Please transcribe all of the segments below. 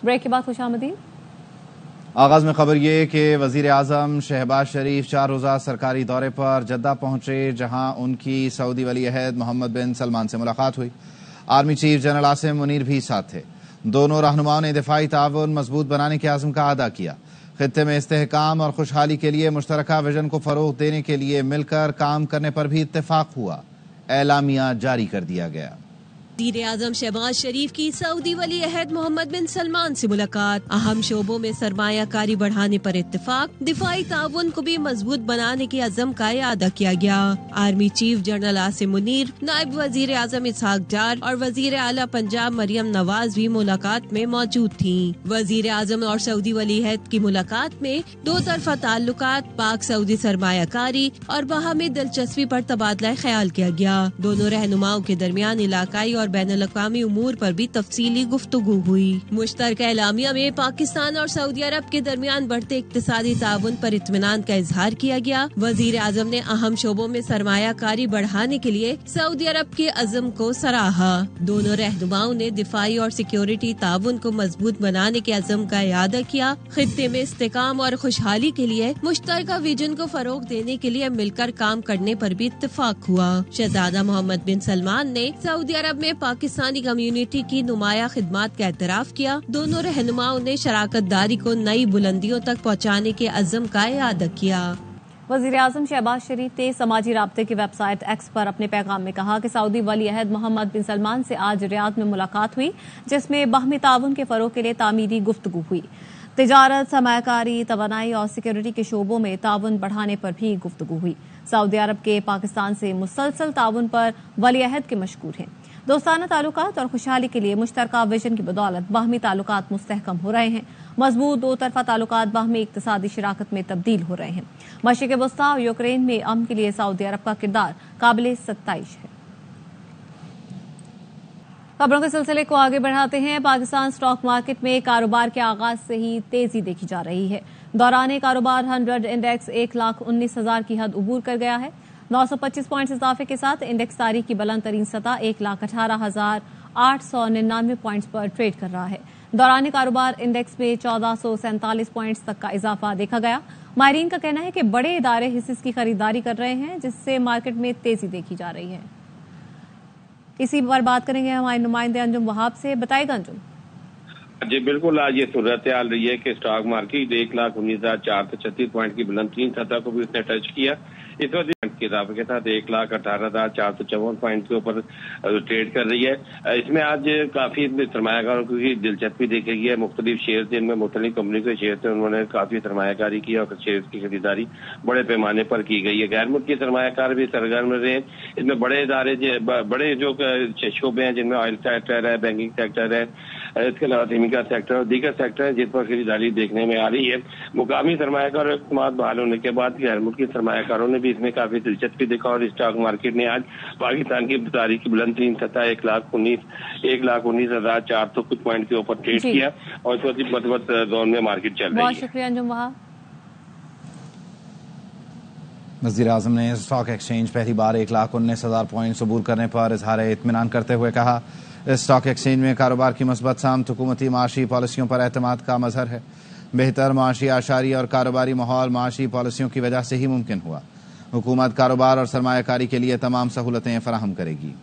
Break के बाद खुशामदीद। आगाज में खबर ये कि वजीर आजम शहबाज शरीफ 4 रोज़ा सरकारी दौरे पर जद्दा पहुंचे, जहां उनकी सऊदी वली अहद मोहम्मद बिन सलमान से मुलाकात हुई। Army chief general Asim Munir भी साथ थे। दोनों रहनुमाओं ने दिफाई ताउन मजबूत बनाने के आज़म का अदा किया। खित्ते में इस्तेहकाम और खुशहाली के लिए मुश्तरका विजन को फरोग देने के लिए मिलकर काम करने पर भी इत्तेफाक हुआ। एलामिया जारी कर दिया गया। वज़ीर आज़म शहबाज शरीफ की सऊदी वली अहद मोहम्मद बिन सलमान से मुलाकात, अहम शोबों में सरमायाकारी बढ़ाने पर इत्तेफाक, दिफाई ताउन को भी मजबूत बनाने के अज़म का अदा किया गया। Army chief general Asim Munir, नायब वज़ीर आज़म इसहाक डार और वज़ीर आला पंजाब मरियम नवाज भी मुलाकात में मौजूद थी। वज़ीर आज़म और सऊदी वली अहद की मुलाकात में दो तरफा ताल्लुकात, पाक सऊदी सरमायाकारी और बाहमी दिलचस्पी पर तबादला ख्याल किया गया। दोनों रहनुमाओं के दरमियान इलाकाई और बैनुल-अक़वामी उमूर पर भी तफसीली गुफ्तगू हुई। मुश्तरका एलामिया में पाकिस्तान और सऊदी अरब के दरमियान बढ़ते इक्तिसादी ताउन पर इत्मीनान का इजहार किया गया। वज़ीर आज़म ने अहम शोबों में सरमायाकारी बढ़ाने के लिए सऊदी अरब के अज़म को सराहा। दोनों रहनुमाओं ने दिफाई और सिक्योरिटी ताउन को मजबूत बनाने के अज़म का इरादा किया। खित्ते में इस्तेहकाम और खुशहाली के लिए मुश्तरका विजन को फरोग देने के लिए मिलकर काम करने पर भी इत्तेफाक हुआ। शहजादा मोहम्मद बिन सलमान ने सऊदी अरब में पाकिस्तानी कम्युनिटी की नुमाया खिदमात का एतराफ किया। दोनों रहनुमाओं ने शराकत दारी को नई बुलंदियों तक पहुँचाने के अज़म का इरादा किया। वज़ीर आज़म शहबाज शरीफ ने समाजी राब्ते की वेबसाइट एक्स पर अपने पैगाम में कहा कि सऊदी वली अहद मोहम्मद बिन सलमान से आज रियाद में मुलाकात हुई, जिसमें बाहमी ताउन के फरोग के लिए तामीरी गुफ्तगू हुई। तिजारत, सरमायाकारी, तवानाई और सिक्योरिटी के शोबों में ताउन बढ़ाने पर भी गुफ्तगू हुई। सऊदी अरब के पाकिस्तान से मुसलसल ताउन पर वली अहद के मशकूर हैं। दोस्ताना ताल्लुकात और खुशहाली के लिए मुश्तरका विजन की बदौलत बाहमी ताल्लुकात मुस्तहकम हो रहे हैं। मजबूत दो तरफा ताल्लुकात बाहमी इक्तिसादी शराकत में तब्दील हो रहे हैं। मशरिक़ वस्ता और यूक्रेन में अमन के लिए सऊदी अरब का किरदार काबिल सत्ताइश है। खबरों के सिलसिले को आगे बढ़ाते हैं। पाकिस्तान स्टॉक मार्केट में कारोबार के आगाज से ही तेजी देखी जा रही है। दौरान कारोबार 100 इंडेक्स 1,19,000 की हद उबूर कर गया है। 925 पॉइंट्स इजाफे के साथ इंडेक्स तारीख की बुलंद तरीन सतह 1,18,899 पॉइंट्स पर ट्रेड कर रहा है। दौरान कारोबार इंडेक्स में 1447 पॉइंट्स तक का इजाफा देखा गया। माहिरीन का कहना है कि बड़े इदारे हिस्सेस की खरीदारी कर रहे हैं, जिससे मार्केट में तेजी देखी जा रही है। इसी पर बात करेंगे हमारे नुमाइंदे अंजुम वहाब से। बताइएगा अंजुम। जी बिल्कुल, आज ये सूरत हाल रही है कि स्टॉक मार्केट 1,19,436 पॉइंट की बुलंद तीन सतह को भी उसने टच किया। इस वक्त के इजाफे के साथ 1,18,454 पॉइंट के ऊपर ट्रेड कर रही है। इसमें आज काफी सरमायाकारों की दिलचस्पी देखी गई है। मुख्तलिफ शेयर जिनमें मुख्तलिफ कंपनी के शेयर थे, उन्होंने काफी सरमायाकारी की और शेयर की खरीदारी बड़े पैमाने पर की गई है। गैर मुल्की सरमायाकार भी सरगर्म रहे। इसमें बड़े इदारे, बड़े जो शोबे हैं जिनमें ऑयल सेक्टर है, बैंकिंग सेक्टर है, इसके अलावा केमिकल सेक्टर और दीगर सेक्टर है, जिस पर खरीदारी देखने में आ रही है। मुकामी सरमायाकार इस्तेमाल बहाल होने के बाद गैर मुल्की सरमायाकारों ने भी इसमें काफी दिलचस्पी देखा और स्टॉक मार्केट ने आज पाकिस्तान की तारीख की बुलंद तीन सतह 1,19,400 कुछ पॉइंट के ऊपर ट्रेड किया और इस वक्त मजबूत जोन में मार्केट चल रही है। बहुत शुक्रिया अंजुम वहाब। वज़ीर आज़म ने स्टॉक एक्सचेंज पहली बार 1,19,000 पॉइंट अबूर करने पर इजहार इत्मीनान करते हुए कहा, स्टॉक एक्सचेंज में कारोबार की मुस्बत सामत हुकूमती माशी पॉलिसियों पर एतमाद का मजहर है। बेहतर माशी आशारी और कारोबारी माहौल माशी पॉलिसियों की वजह से ही मुमकिन हुआ। हुकूमत कारोबार और सरमायाकारी के लिए तमाम सहूलतें फराहम करेगी।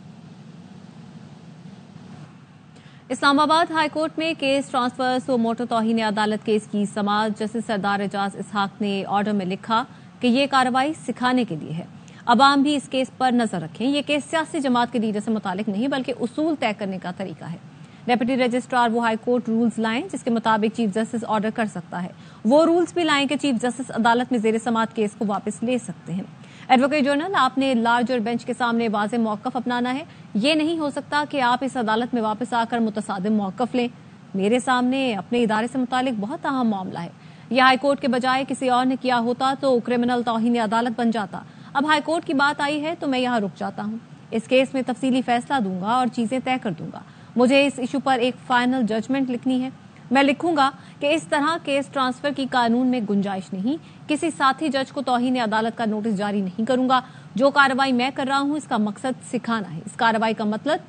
इस्लामाबाद हाई कोर्ट में केस ट्रांसफर सो मोटो तौहीन अदालत केस की समाअत जस्टिस सरदार एजाज इसहाक ने ऑर्डर में लिखा कि ये कार्रवाई सिखाने के लिए है। अवाम भी इस केस पर नजर रखें। ये केस सियासी जमात के लीडर से मुतालिक नहीं बल्कि उसूल तय करने का तरीका है। डेप्यूटी रजिस्ट्रार वो हाई कोर्ट रूल्स लाएं जिसके मुताबिक चीफ जस्टिस ऑर्डर कर सकता है। वो रूल्स भी लाएं कि चीफ जस्टिस अदालत में जेर समाअत केस को वापस ले सकते हैं। एडवोकेट जनरल, आपने लार्जर बेंच के सामने वाज़ेह मौक़िफ़ अपनाना है। ये नहीं हो सकता कि आप इस अदालत में वापस आकर मुतसादिम मौक़िफ़ लें। मेरे सामने अपने इदारे से मुतालिक बहुत अहम मामला है। यह हाई कोर्ट के बजाय किसी और ने किया होता तो क्रिमिनल तौहीन अदालत बन जाता। अब हाई कोर्ट की बात आई है तो मैं यहाँ रुक जाता हूँ। इस केस में तफसीली फैसला दूंगा और चीजें तय कर दूंगा। मुझे इस इशू पर एक फाइनल जजमेंट लिखनी है। मैं लिखूंगा कि इस तरह केस ट्रांसफर की कानून में गुंजाइश नहीं। किसी साथी जज को तौहीन अदालत का नोटिस जारी नहीं करूंगा। जो कार्रवाई मैं कर रहा हूं इसका मकसद सिखाना है। इस कार्रवाई का मतलब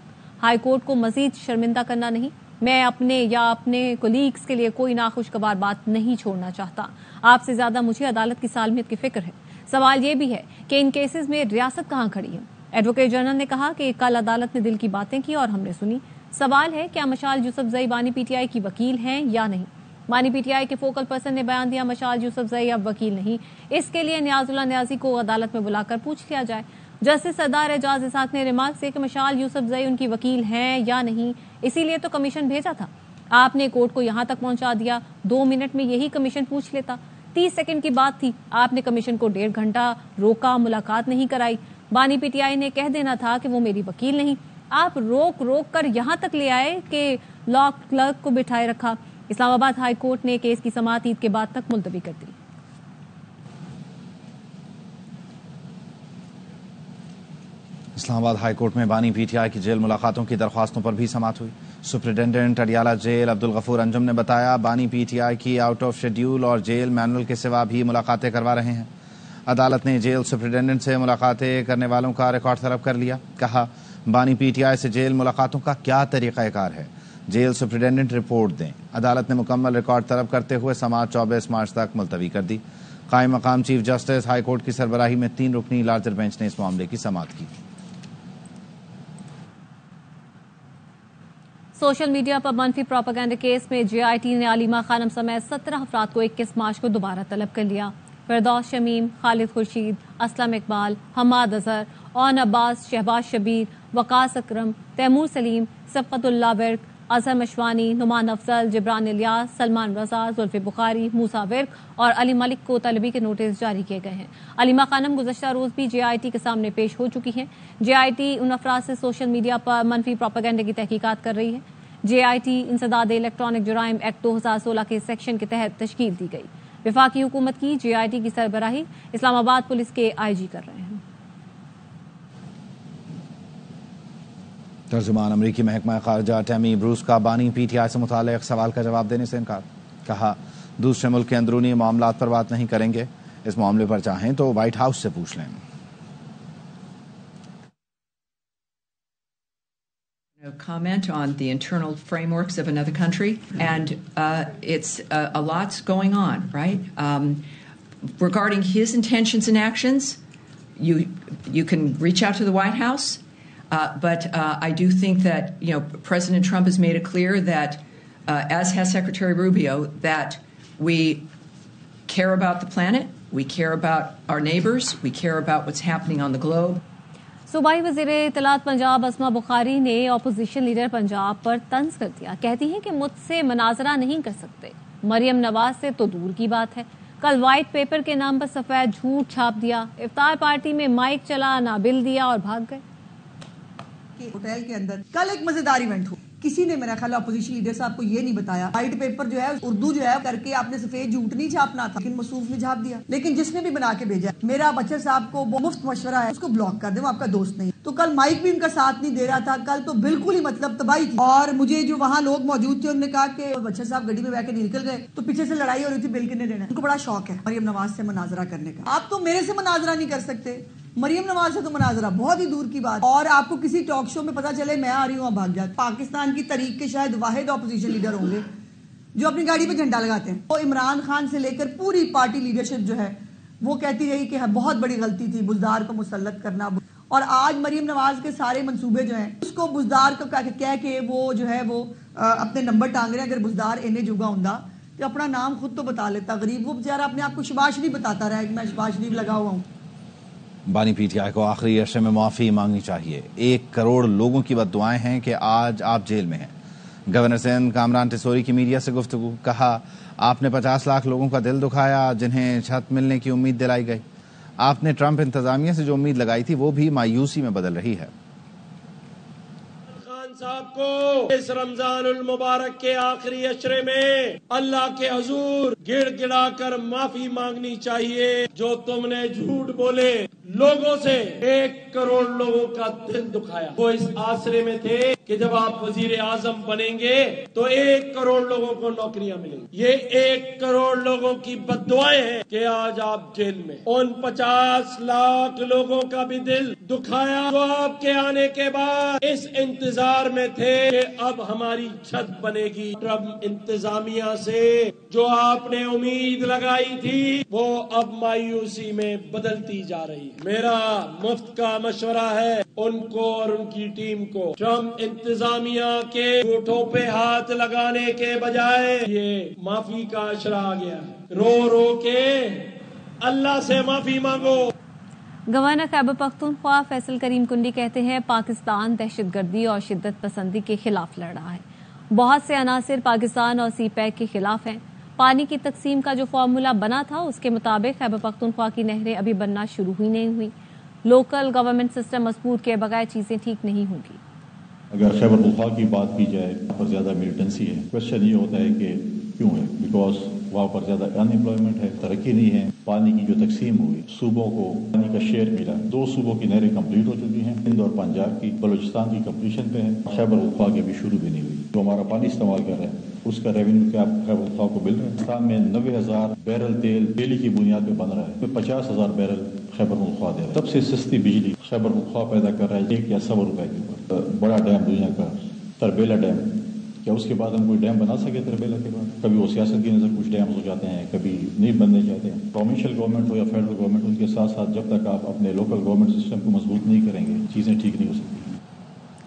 हाई कोर्ट को मजीद शर्मिंदा करना नहीं, میں اپنے یا اپنے کولیگز کے لیے کوئی ناخوشگوار بات نہیں چھوڑنا چاہتا. آپ سے زیادہ مجھے عدالت کی سالمیت کی فکر ہے. سوال یہ بھی ہے کہ ان کیسز میں ریاست کہاں کھڑی ہے. ایڈوکیٹ جنرل نے کہا کہ کل عدالت نے دل کی باتیں کی اور ہم نے سنی. سوال ہے کیا مشال یوسفزئی بانی پی ٹی آئی کی وکیل ہیں یا نہیں. بانی پی ٹی آئی کے فوکل پرسن نے بیان دیا مشال یوسفزئی اب وکیل نہیں. اس کے لیے نیاز اللہ نیازی کو عدالت میں بلا کر پوچھ لیا جائے. جسٹس سردار اعجاز اسحاق نے ریمارک سے کہ مشال یوسفزئی ان کی وکیل ہیں یا نہیں، اسی لیے تو کمیشن بھیجا تھا. آپ نے کورٹ کو یہاں تک پہنچا دیا. 2 منٹ میں یہی کمیشن پوچھ لیتا. 30 سیکنڈ کی بات تھی. آپ نے کمیشن کو 1.5 گھنٹہ روکا، ملاقات نہیں کرائی. بانی پی ٹی آئی نے کہہ دینا تھا کہ وہ میری وکیل نہیں. آپ روک کر یہاں تک لے آئے کہ لا کلرک کو بٹھائے رکھا. اسلام آباد ہائی کورٹ نے کیس کی سماعت عید کے بعد تک ملتوی کر دی. اسلام آباد ہائی کورٹ میں بانی پی ٹی آئی کی جیل ملاقاتوں کی درخواستوں پر بھی سماعت ہوئی. سپرنٹینڈنٹ اڈیالہ جیل عبدالغفور انجم نے بتایا بانی پی ٹی آئی کی آؤٹ آف شیڈیول اور جیل مینول کے سوا بھی ملاقاتیں کروا رہے ہیں. عدالت نے جیل سپرنٹینڈنٹ سے ملاقاتیں کرنے والوں کا ریکارڈ طلب کر لیا. کہا بانی پی ٹی آئی سے جیل ملاقاتوں کا کیا طریقہ کار ہے، جیل سپرنٹینڈنٹ رپورٹ دیں. عدالت نے مکمل ریکارڈ طلب کرتے ہوئے سماعت 24 مارچ تک ملتوی کر دی. قائم مقام چیف جسٹس ہائی کورٹ کی سربراہی میں 3 رکنی لارجر بینچ نے اس معاملے کی سماعت کی. سوشل میڈیا پر منفی پروپیگنڈا کیس میں جے آئی ٹی نے علیمہ خانم سمیت 17 افراد کو 21 مارچ کو دوبارہ طلب کر لیا. فردوس شمیم، خالد خورشید، اسلم اقبال، حماد اظہر، اون عباس، شہباز شبیر، وقاص اکرم، تیمور سلیم، سبقت اللہ ورک، اظہر مشوانی، نعمان افضل، جبران الیاس، سلمان رضا، زلفی بخاری، موسیٰ ورک اور علی ملک کو طلبی کے نوٹس جاری کیے گئے ہیں. علیمہ خانم گزشتہ روز بھی جے آئی ٹی کے سامنے پیش ہو چکی ہیں. جے آئی ٹی ان افراد سے سوشل میڈیا پر منفی پروپیگنڈا کی تحقیقات کر رہی ہے. جے آئی ٹی انسداد الیکٹرانک جرائم ایکٹ 2016 کے سیکشن کے تحت تشکیل دی گئی. وفاقی حکومت کی جے آئی ٹی کی سربراہی اسلام آباد پولیس کے آئی جی کر رہے ہیں. ترجمان امریکی محکمہ خارجہ ٹیمی بروس کا بانی پی ٹی آئی سے متعلق سوال کا جواب دینے سے انکار. کہا دوسرے ملک کے اندرونی معاملات پر بات نہیں کریں گے. اس معاملے پر چاہیں تو وائٹ ہاؤس سے پوچھ لیں. Comment on the internal frameworks of another country, and it's a lot's going on, right? Regarding his intentions and actions, you can reach out to the White House, but I do think that President Trump has made it clear that, as has Secretary Rubio, that we care about the planet, we care about our neighbors, we care about what's happening on the globe. صوبائی وزیر اطلاعات پنجاب اسما بخاری نے opposition leader Punjab پر طنز کر دیا. کہتی ہیں کہ مجھ سے مناظرہ نہیں کر سکتے. مریم نواز سے تو دور کی بات ہے. کل وائٹ پیپر کے نام پر سفید جھوٹ چھاپ دیا. افطار پارٹی میں مائک چلا، نہ بل دیا اور بھاگ گئے. ہوٹل کے اندر کل ایک مزیدار ایونٹ ہو، کسی نے میرا خیال اپوزیشن لیڈر صاحب کو یہ نہیں بتایا وائٹ پیپر جو ہے اردو جو ہے کر کے آپ نے سفید جھوٹ نہیں چھاپنا تھا، لیکن مصروف نے چھاپ دیا. لیکن جس نے بھی بنا کے بھیجا، میرا بچر صاحب کو مفت مشورہ ہے اس کو بلاک کر دیں، وہ آپ کا دوست نہیں. تو کل مائک بھی ان کا ساتھ نہیں دے رہا تھا. کل تو بالکل ہی مطلب تباہی تھی. اور مجھے جو وہاں لوگ موجود تھے انہوں نے کہا کہ بچر صاحب گاڑی میں بیٹھ کے نکل گئے تو پیچھے سے لڑائی ہو رہی تھی بل کنے دینا. ان کو بڑا شوق ہے مریم نواز سے مناظرہ کرنے کا. آپ تو میرے سے مناظرہ نہیں کر سکتے، مریم نواز سے تو مناظرہ بہت ہی دور کی بات. اور آپ کو کسی ٹاک شو میں پتا چلے میں آ رہی ہوں بھاگ جاتے. پاکستان کی تاریخ کے شاید واحد اپوزیشن لیڈر ہوں گے جو اپنی گاڑی پہ جھنڈا لگاتے ہیں. وہ عمران خان سے لے کر پوری پارٹی لیڈرشپ جو ہے وہ کہتی رہی کہ بہت بڑی غلطی تھی بزدار کو مسلط کرنا. اور آج مریم نواز کے سارے منصوبے جو ہیں اس کو بزدار کو کہہ کے وہ جو ہے وہ اپنے نمبر ٹانگ رہے ہیں. اگر بزدار انہیں جگہ ہوں تو اپنا نام خود تو بتا لیتا. غریب وہ بیچارہ اپنے آپ کو شباز شریف بتاتا رہا ہے کہ میں شباز شریف لگا ہوا ہوں. بانی پی ٹی آئی کو آخری عرصے میں معافی مانگنی چاہیے. 1 کروڑ لوگوں کی بددعائیں ہیں کہ آج آپ جیل میں ہیں. گورنر سندھ کامران ٹیسوری کی میڈیا سے گفتگو. کہا آپ نے 50 لاکھ لوگوں کا دل دکھایا جنہیں چھت ملنے کی امید دلائی گئی. آپ نے ٹرمپ انتظامیہ سے جو امید لگائی تھی وہ بھی مایوسی میں بدل رہی ہے. خان صاحب کو اس رمضان المبارک کے آخری عشرے میں اللہ کے حضور گڑ گڑا کر معافی مانگنی چاہیے. جو تم نے جھوٹ بولے، लोगों से 1 करोड़ लोगों का दिल दुखाया। वो इस आसरे में थे कि जब आप वजीर आजम बनेंगे तो 1 करोड़ लोगों को नौकरियां मिलेंगी। ये 1 करोड़ लोगों की बद्दुआएं हैं कि आज आप जेल में। उन 50 लाख लोगों का भी दिल दुखाया जो आपके आने के बाद इस इंतजार में थे कि अब हमारी छत बनेगी। अब इंतजामिया से जो आपने उम्मीद लगाई थी वो अब मायूसी में बदलती जा रही है। मेरा मुफ्त का मशवरा है उनको और उनकी टीम को, ट्रम्प इंतजामिया के होठों पे हाथ लगाने के बजाय ये माफी का अशरा आ गया है। रो रो के अल्लाह से माफी मांगो। गवर्नर खैबर पख्तूनख्वा फैसल करीम कुंडी कहते हैं पाकिस्तान दहशतगर्दी और शिद्दत पसंदी के खिलाफ लड़ रहा है। बहुत से अनासिर पाकिस्तान और सीपैक के खिलाफ हैं। पानी की तकसीम का जो फार्मूला बना था उसके मुताबिक खैबर पख्तूनख्वा की नहरें अभी बनना शुरू ही नहीं हुई। लोकल गवर्नमेंट सिस्टम मजबूत किए बगैर चीजें ठीक नहीं होंगी। अगर खैबर पख्तूनख्वा की बात की जाए पर ज्यादा मिलिटेंसी है। क्वेश्चन ये होता है कि क्यों है? बिकॉज वहाँ पर ज्यादा अनएम्प्लॉयमेंट है, तरक्की नहीं है। पानी की जो तकसीम हुई, सूबों को पानी का शेयर मिला। 2 सूबों की नहरें कंप्लीट हो चुकी हैं, सिंध और पंजाब की। बलूचिस्तान की कंप्लीशन पे है। खैबर पख्तूनख्वा की अभी शुरू भी नहीं हुई। जो हमारा पानी इस्तेमाल कर रहे हैं उसका रेवेन्यू क्या खैबर पख्तूनख्वा को मिल रहा है? पाकिस्तान में 90,000 बैरल तेल डेली की बुनियाद पे बन रहा है, 50,000 बैरल खैबर पख्तूनख्वा दे रहा है। सबसे सस्ती बिजली खैबर पख्तूनख्वा पैदा कर रहा है 1 या 100 रुपए के ऊपर। बड़ा डैम दुनिया का तरबेला डैम, क्या उसके बाद हम कोई डैम बना सके? तरबेला के बाद कभी वो सियासत की नजर कुछ डैम हो जाते हैं, कभी नहीं बनने चाहते हैं। प्रोविंशियल गवर्नमेंट हो या फेडरल गवर्नमेंट, उनके साथ साथ जब तक आप अपने लोकल गवर्नमेंट सिस्टम को मजबूत नहीं करेंगे चीजें ठीक नहीं हो सकती।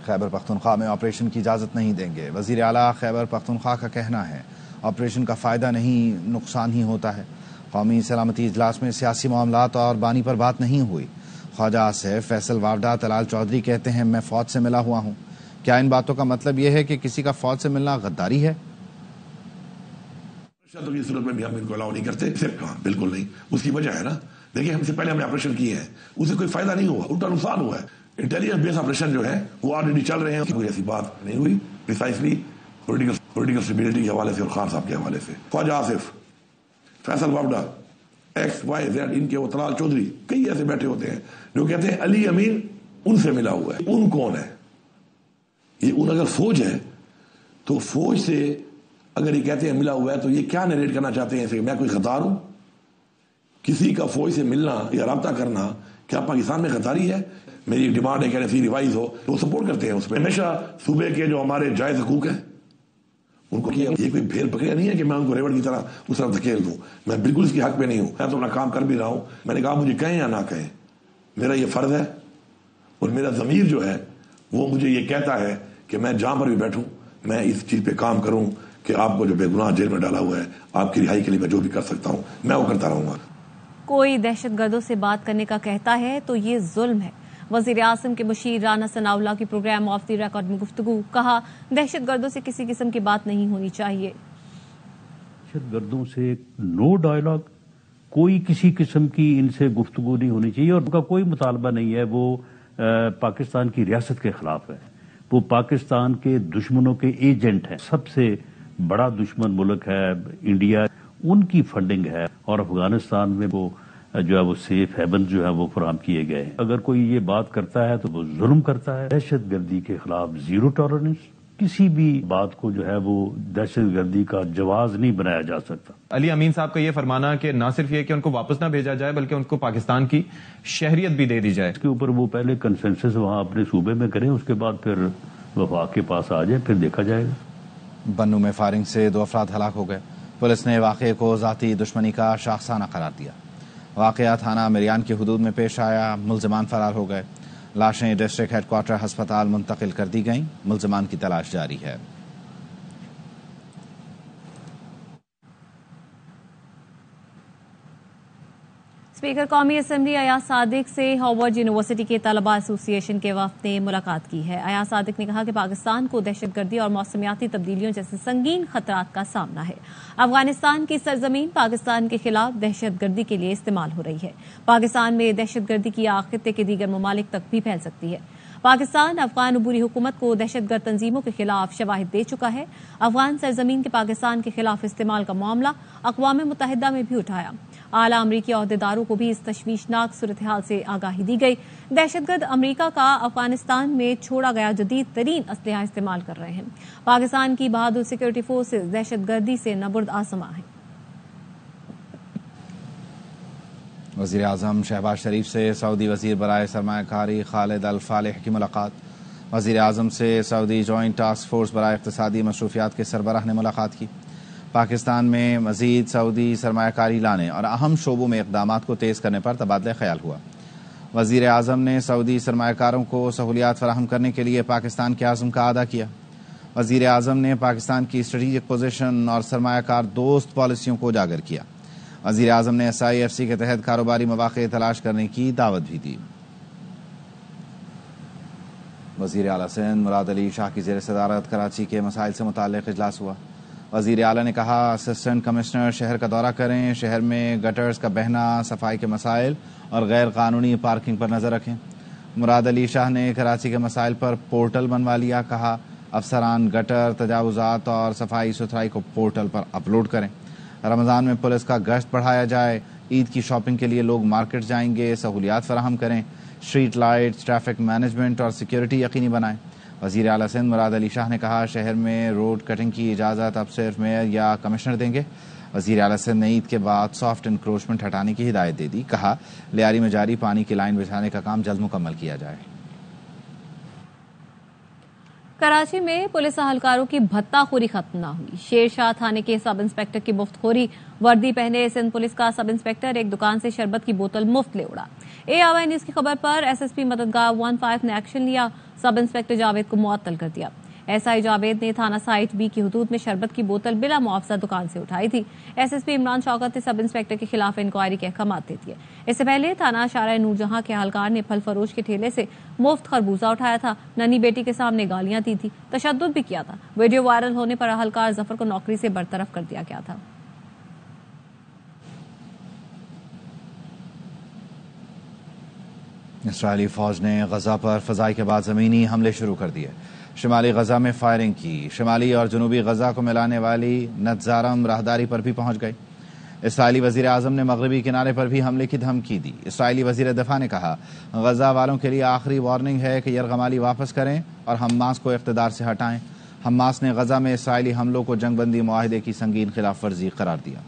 खैबर पख्तूनख्वा में ऑपरेशन की इजाज़त नहीं देंगे। वज़ीर आला खैबर पख्तूनख्वा का कहना है ऑपरेशन का फ़ायदा नहीं नुकसान ही होता है। कौमी सलामती इजलास में सियासी मामलात और बानी पर बात नहीं हुई। ख्वाजा आसिफ, फैसल वावडा, तलाल चौधरी कहते हैं मैं फ़ौज से मिला हुआ हूँ। क्या इन बातों का मतलब यह है कि किसी का फ़ौज से मिलना गद्दारी है? तो की सूरत में भी हम इनको अलाउ नहीं करते। सिर्फ कहा बिल्कुल नहीं, उसकी वजह है ना, देखिए हमसे पहले हमने ऑपरेशन किए हैं, उसे कोई फायदा नहीं हुआ, उल्टा नुकसान हुआ है। इंटेलिजेंस बेस्ड ऑपरेशन जो है वो ऑलरेडी चल रहे हैं, कोई ऐसी बात नहीं हुई। प्रिसाइसली पॉलिटिकल स्टेबिलिटी के हवाले से और खान साहब के हवाले से ख्वाजा आसिफ, फैसल वावडा, XYZ, इनके वो तलाल चौधरी, कई ऐसे बैठे होते हैं जो कहते हैं अली अमीन उनसे मिला हुआ है। उन कौन है? ये उन अगर फौज है तो फौज से अगर ये कहते हैं मिला हुआ है तो ये क्या नरेट करना चाहते हैं? मैं कोई गद्दार हूं? किसी का फौज से मिलना या रब्ता करना क्या पाकिस्तान में गद्दारी है? मेरी डिमांड है कि ऐसी रिवाइज हो तो सपोर्ट करते हैं उसमें। हमेशा सूबे के जो हमारे जायज हकूक हैं उनको किया। ये कोई भेड़ प्रक्रिया नहीं है कि मैं उनको रेवड़ की तरह उस तरफ धकेल दूं। मैं बिल्कुल इसके हक में नहीं हूं। मैं तो अपना काम कर भी रहा हूं। मैंने कहा मुझे कहें या ना कहें, मेरा ये फर्ज है और मेरा ज़मीर जो है वो मुझे ये कहता है कि मैं जहां पर भी बैठूं मैं इस चीज पे काम करूं कि आपको जो बेगुनाह जेल में डाला हुआ है आपकी रिहाई के लिए मैं जो भी कर सकता हूं मैं वो करता रहूंगा। कोई दहशतगर्दों से बात करने का कहता है तो ये जुल्म है। वजीर आजम के मुशीर राना सनाउल्लाह की प्रोग्राम ऑफ द रिकॉर्ड में गुफ्तगू, कहा दहशतगर्दों से किसी किस्म की बात नहीं होनी चाहिए। दहशतगर्दों से नो डायलॉग, कोई किसी किस्म की इनसे गुफ्तगू नहीं होनी चाहिए और उनका कोई मुतालबा नहीं है। वो पाकिस्तान की रियासत के खिलाफ है, वो पाकिस्तान के दुश्मनों के एजेंट हैं। सबसे बड़ा दुश्मन मुल्क है इंडिया, उनकी फंडिंग है और अफगानिस्तान में वो जो है वो सेफ हेवन जो है वो फराहम किए गए हैं। अगर कोई ये बात करता है तो वो जुल्म करता है। दहशतगर्दी के खिलाफ जीरो टॉलरेंस, किसी भी बात को जो है वो दहशतगर्दी का जवाज नहीं बनाया जा सकता। अली अमीन साहब का ये फरमाना कि ना सिर्फ ये कि उनको वापस ना भेजा जाए बल्कि उनको पाकिस्तान की शहरियत भी दे दी जाए, इसके ऊपर वो पहले कंसेंसस वहां अपने सूबे में करें, उसके बाद फिर वफाक के पास आ जाए, फिर देखा जाएगा। बन्नू में फायरिंग से 2 अफराद हलाक हो गए। पुलिस ने वाक़े को ज़ाती दुश्मनी का शाखसाना करार दिया। वाक़या थाना मिरियान की हदूद में पेश आया। मुल्ज़िमान फरार हो गए। लाशें डिस्ट्रिक्ट हेडक्वार्टर अस्पताल मुंतकिल कर दी गईं। मुल्ज़िमान की तलाश जारी है। स्पीकर कौमी असम्बली अयाज सादिक से हार्वर्ड यूनिवर्सिटी के तलबा एसोसिएशन के वफ्द ने मुलाकात की है। अयाज सादिक ने कहा कि पाकिस्तान को दहशतगर्दी और मौसमियाती तब्दीलियों जैसे संगीन खतरात का सामना है। अफगानिस्तान की सरजमीन पाकिस्तान के खिलाफ दहशतगर्दी के लिए इस्तेमाल हो रही है। पाकिस्तान में दहशतगर्दी की आग खित्ते के दीगर ममालिक तक भी फैल सकती है। पाकिस्तान अफगान अबूरी हुकूमत को दहशतगर्द तंजीमों के खिलाफ शवाहिद दे चुका है। अफगान सरजमीन के पाकिस्तान के खिलाफ इस्तेमाल का मामला अक़वाम मुत्तहिदा में भी उठाया। आला अमरीकी अहदेदारों को भी इस तशवीशनाक सूरत हाल से आगाही दी गई। दहशतगर्द अमरीका का अफगानिस्तान में छोड़ा गया जदीद तरीन असलहा इस्तेमाल कर रहे हैं। पाकिस्तान की बहादुर सिक्योरिटी फोर्सेज दहशतगर्दी से नबुर्द आसमां हैं। वज़ीर आज़म शहबाज शरीफ से सऊदी वज़ीर बराए सरमायाकारी खालिद अल फालिह की मुलाकात। वज़ीर आज़म से सऊदी जॉइंट टास्क फोर्स बराए इक़्तिसादी मशरूफियात के सरबराह ने मुलाकात की। पाकिस्तान में मज़ीद सऊदी सरमायाकारी लाने और अहम शोबों में इक़दामात को तेज़ करने पर तबादला ख्याल हुआ। वज़ीर आज़म ने सऊदी सरमायाकारों को सहूलियात फराहम करने के लिए पाकिस्तान के आज़म का अदा किया। वज़ीर आज़म ने पाकिस्तान की स्ट्रेटेजिक पोजीशन और सरमायाकार दोस्त पॉलिसियों को उजागर किया। वज़ीर आज़म ने SIFC के तहत कारोबारी मौक़े तलाश करने की दावत भी दी। वज़ीर आला सिंध मुराद अली शाह की ज़ेर सदारत कराची के मसाइल से मुताल्लिक़ इजलास हुआ। वज़ीर आला ने कहा असिस्टेंट कमिश्नर शहर का दौरा करें, शहर में गटर्स का बहना, सफाई के मसाइल और गैर कानूनी पार्किंग पर नज़र रखें। मुराद अली शाह ने कराची के मसाइल पर पोर्टल बनवा लिया। कहा अफसरान गटर, तजावुज़ात और सफाई सुथराई को पोर्टल पर अपलोड करें। रमज़ान में पुलिस का गश्त बढ़ाया जाए। ईद की शॉपिंग के लिए लोग मार्केट जाएंगे, सहूलियात फराहम करें। स्ट्रीट लाइट्स, ट्रैफिक मैनेजमेंट और सिक्योरिटी यकीनी बनाएं। वज़ीर आला सिंध मुराद अली शाह ने कहा शहर में रोड कटिंग की इजाज़त अब सिर्फ मेयर या कमिश्नर देंगे। वज़ीर आला सिंध ने ईद के बाद सॉफ्ट इंक्रोचमेंट हटाने की हिदायत दे दी। कहा लियारी में जारी पानी की लाइन बिछाने का काम जल्द मुकम्मल किया जाए। कराची में पुलिस अहलकारों की भत्ताखोरी खत्म न हुई। शेरशाह थाने के सब इंस्पेक्टर की मुफ्तखोरी। वर्दी पहने सिंध पुलिस का सब इंस्पेक्टर एक दुकान से शरबत की बोतल मुफ्त ले उड़ा। ARY न्यूज की खबर पर SSP मददगार 15 ने एक्शन लिया। सब इंस्पेक्टर जावेद को मुअत्तल कर दिया। SI जावेद ने थाना साइट B की हुदूद में शरबत की बोतल बिला मुआवजा दुकान से उठाई थी। SSP इमरान शौकत ने सब इंस्पेक्टर के खिलाफ इंक्वायरी के अहकामात दे दिए। इससे पहले थाना शारा नूरजहां के अहलकार ने फल फरोश के ठेले से मुफ्त खरबूजा उठाया था। ननी बेटी के सामने गालियां दी थी, तशद्दुद भी किया था। वीडियो वायरल होने पर अहलकार जफर को नौकरी से बरतरफ कर दिया गया था। इसराइली फौज ने गजा पर फजाई के बाद जमीनी हमले शुरू कर दिए। शिमाली गजा में फायरिंग की। शिमाली और जनूबी गजा को मिलाने वाली नतजारम राहदारी पर भी पहुंच गई। इसराइली वजीर आजम ने मगरबी किनारे पर भी हमले की धमकी दी। इसराइली वजीर दफा ने कहा गजा वालों के लिए आखिरी वार्निंग है कि यरगमाली वापस करें और हमास को इख्तिदार से हटाएं। हमास ने गजा में इसराइली हमलों को जंगबंदी मुआहिदे की संगीन खिलाफ वर्जी करार दिया।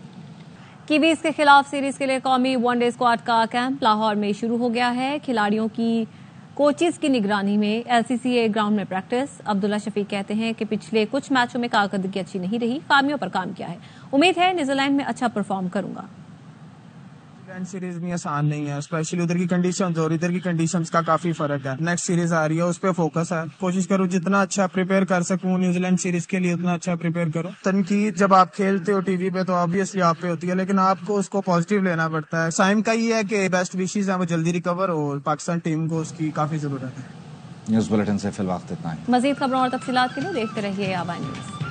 कीवीज के खिलाफ सीरीज के लिए कौमी वनडे स्क्वाड का कैंप लाहौर में शुरू हो गया है। खिलाड़ियों की कोचेस की निगरानी में LCCA ग्राउंड में प्रैक्टिस। अब्दुल्ला शफीक कहते हैं कि पिछले कुछ मैचों में कारकर्दगी अच्छी नहीं रही, खामियों पर काम किया है। उम्मीद है न्यूजीलैंड में अच्छा परफॉर्म करूंगा। न्यूजीलैंड सीरीज भी आसान नहीं है, स्पेशली उधर की कंडीशंस और इधर की कंडीशंस का काफी फर्क है। नेक्स्ट सीरीज आ रही है, उस पर फोकस है। कोशिश करूँ जितना अच्छा प्रिपेयर कर सकूँ न्यूजीलैंड सीरीज के लिए उतना अच्छा प्रिपेयर करो। तनकीद जब आप खेलते हो टीवी पे तो ऑब्वियसली आप पे होती है, लेकिन आपको उसको पॉजिटिव लेना पड़ता है। साइम का ये है कि बेस्ट विशेस है वो जल्दी रिकवर हो, पाकिस्तान टीम को उसकी काफी जरूरत है। न्यूज बुलेटिन से फिल वक्त इतना ही। मजीद खबरों और तफसीलात के लिए देखते रहिए ABI न्यूज।